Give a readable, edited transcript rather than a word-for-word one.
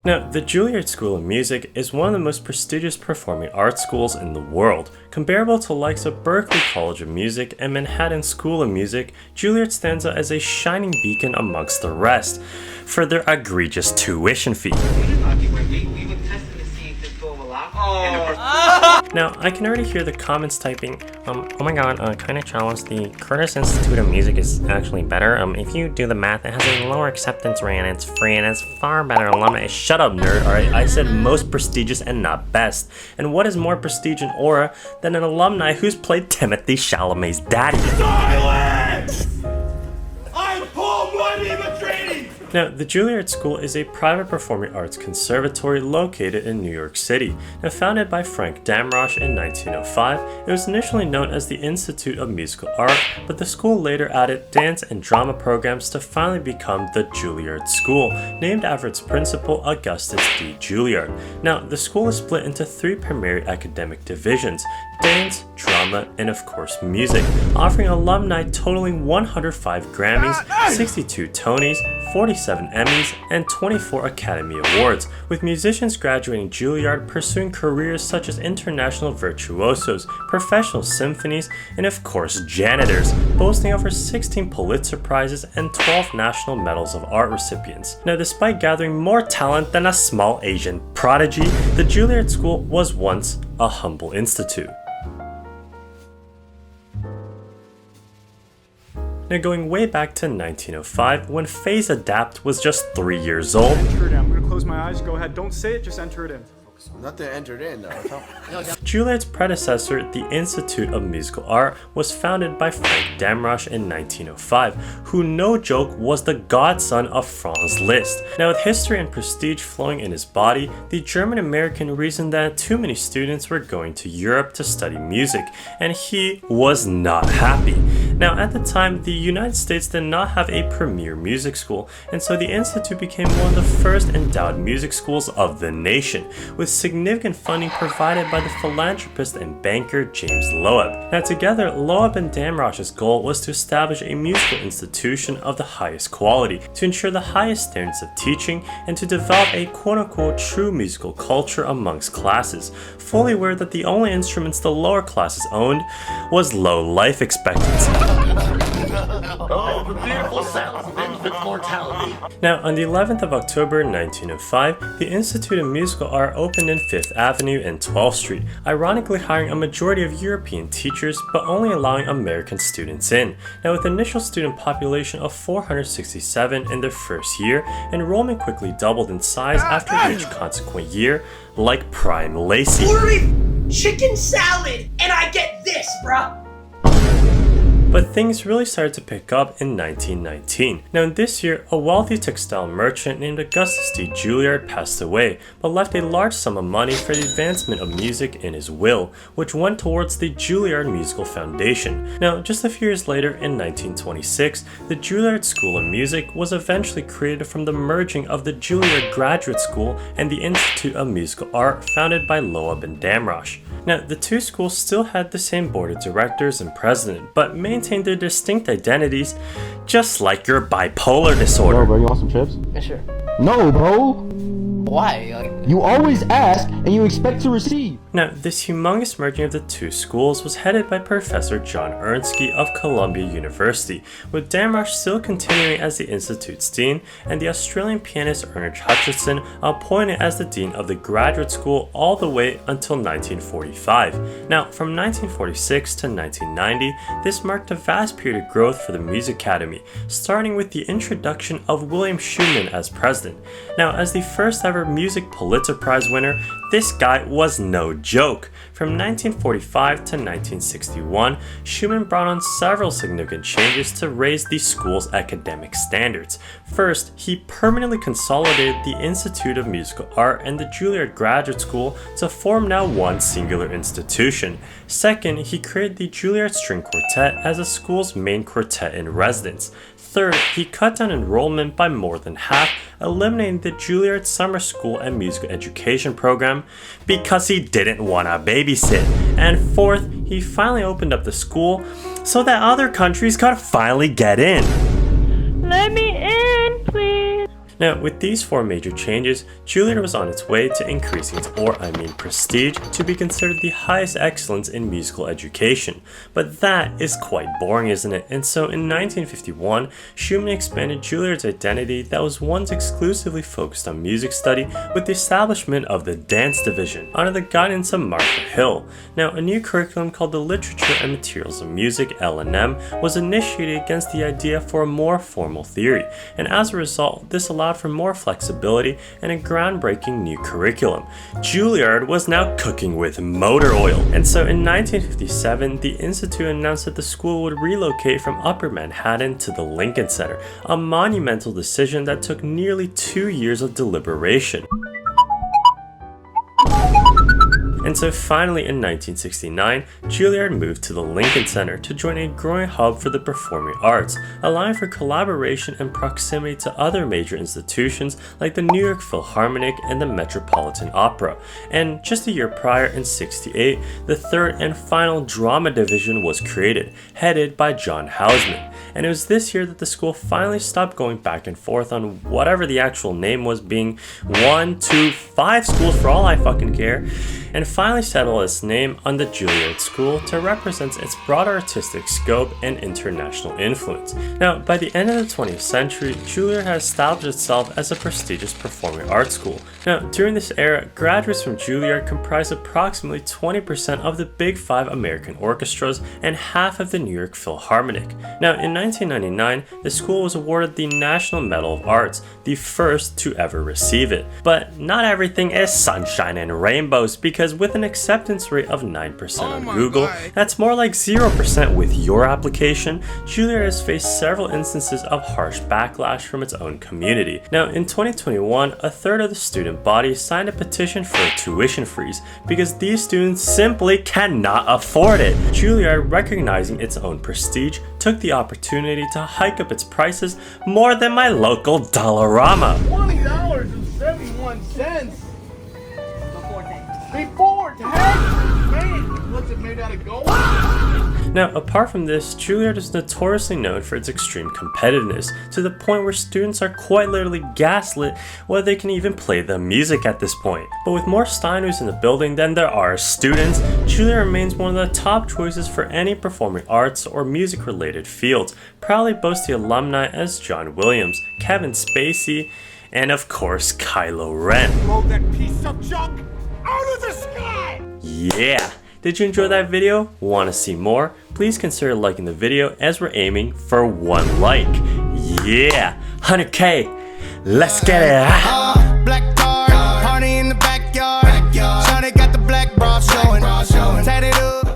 Now, the Juilliard School of Music is one of the most prestigious performing arts schools in the world. Comparable to the likes of Berklee College of Music and Manhattan School of Music, Juilliard stands out as a shining beacon amongst the rest for their egregious tuition fee. Now, I can already hear the comments typing, oh my god, kinda challenge, the Curtis Institute of Music is actually better. If you do the math, it has a lower acceptance rate and it's free and it's far better alumni. Shut up, nerd, alright? I said most prestigious and not best. And what is more prestige and aura than an alumni who's played Timothy Chalamet's daddy? Silence! I'm Paul Bunyan training! Now, the Juilliard School is a private performing arts conservatory located in New York City. Now, founded by Frank Damrosch in 1905, it was initially known as the Institute of Musical Art, but the school later added dance and drama programs to finally become the Juilliard School, named after its principal, Augustus D. Juilliard. Now, the school is split into three primary academic divisions: dance, drama, and of course music, offering alumni totaling 105 Grammys, 62 Tonys, 47 Emmys, and 24 Academy Awards, with musicians graduating Juilliard pursuing careers such as international virtuosos, professional symphonies, and of course janitors, boasting over 16 Pulitzer Prizes and 12 National Medals of Art recipients. Now, despite gathering more talent than a small Asian prodigy, the Juilliard School was once a humble institute. Now, going way back to 1905, when Phase Adapt was just 3 years old. Enter it in. I'm gonna close my eyes. Go ahead. Don't say it. Just enter it in. Nothing entered in though. Juilliard's predecessor, the Institute of Musical Art, was founded by Frank Damrosch in 1905, who, no joke, was the godson of Franz Liszt. Now, with history and prestige flowing in his body, the German-American reasoned that too many students were going to Europe to study music, and he was not happy. Now, at the time, the United States did not have a premier music school, and so the Institute became one of the first endowed music schools of the nation, with significant funding provided by the philanthropist and banker James Loeb. Now, together, Loeb and Damrosch's goal was to establish a musical institution of the highest quality, to ensure the highest standards of teaching, and to develop a quote-unquote true musical culture amongst classes, fully aware that the only instruments the lower classes owned was low life expectancy. Oh, the beautiful sounds of infant mortality. Now, on the 11th of October 1905, the Institute of Musical Art opened in 5th Avenue and 12th Street, ironically hiring a majority of European teachers but only allowing American students in. Now, with an initial student population of 467 in their first year, enrollment quickly doubled in size after each consequent year, like Prime Lacey. Chicken salad, and I get this, bruh. But things really started to pick up in 1919. Now, in this year, a wealthy textile merchant named Augustus D. Juilliard passed away, but left a large sum of money for the advancement of music in his will, which went towards the Juilliard Musical Foundation. Now, just a few years later, in 1926, the Juilliard School of Music was eventually created from the merging of the Juilliard Graduate School and the Institute of Musical Art, founded by Loeb and Damrosch. Now, the two schools still had the same board of directors and president, but maintained their distinct identities, just like your bipolar disorder. Yo, bro, you want some chips? Yeah, sure. No, bro. Why? You always ask and you expect to receive. Now, this humongous merging of the two schools was headed by Professor John Ernske of Columbia University, with Damrosch still continuing as the Institute's dean, and the Australian pianist Ernest Hutchinson appointed as the dean of the graduate school all the way until 1945. Now, from 1946 to 1990, this marked a vast period of growth for the Music Academy, starting with the introduction of William Schumann as president. Now, as the first ever music Pulitzer Prize winner, this guy was no joke. From 1945 to 1961, Schumann brought on several significant changes to raise the school's academic standards. First, he permanently consolidated the Institute of Musical Art and the Juilliard Graduate School to form now one singular institution. Second, he created the Juilliard String Quartet as the school's main quartet in residence. Third, he cut down enrollment by more than half, eliminating the Juilliard Summer School and Musical Education program because he didn't want to babysit. And fourth, he finally opened up the school so that other countries could finally get in. Let me in, please. Now, with these 4 major changes, Juilliard was on its way to increasing its prestige to be considered the highest excellence in musical education. But that is quite boring, isn't it? And so in 1951, Schumann expanded Juilliard's identity that was once exclusively focused on music study with the establishment of the dance division under the guidance of Martha Hill. Now, a new curriculum called the Literature and Materials of Music (L&M) was initiated against the idea for a more formal theory, and as a result, this allowed for more flexibility and a groundbreaking new curriculum. Juilliard was now cooking with motor oil, and so in 1957, the Institute announced that the school would relocate from Upper Manhattan to the Lincoln Center, a monumental decision that took nearly 2 years of deliberation. And so finally in 1969, Juilliard moved to the Lincoln Center to join a growing hub for the performing arts, allowing for collaboration and proximity to other major institutions like the New York Philharmonic and the Metropolitan Opera. And just a year prior, in '68, the third and final drama division was created, headed by John Houseman. And it was this year that the school finally stopped going back and forth on whatever the actual name was, being 1, 2, 5 schools for all I fucking care, and finally settled its name on the Juilliard School to represent its broader artistic scope and international influence. Now, by the end of the 20th century, Juilliard had established itself as a prestigious performing arts school. Now, during this era, graduates from Juilliard comprised approximately 20% of the Big 5 American orchestras and half of the New York Philharmonic. Now, in 1999, the school was awarded the National Medal of Arts, the first to ever receive it. But not everything is sunshine and rainbows, because with an acceptance rate of 9% on Google, that's more like 0% with your application, Juilliard has faced several instances of harsh backlash from its own community. Now, in 2021, a third of the student body signed a petition for a tuition freeze because these students simply cannot afford it. Juilliard, recognizing its own prestige, took the opportunity to hike up its prices more than my local Dollarama. $20.71. Before tax? Man, what's it made out of gold? Now, apart from this, Juilliard is notoriously known for its extreme competitiveness, to the point where students are quite literally gaslit whether they can even play the music at this point. But with more Steinways in the building than there are students, Juilliard remains one of the top choices for any performing arts or music-related fields, proudly boasting alumni as John Williams, Kevin Spacey, and of course, Kylo Ren. Blow that piece of junk out of the sky! Yeah! Did you enjoy that video? Want to see more? Please consider liking the video as we're aiming for 1 like. Yeah! 100K! Let's get it! Black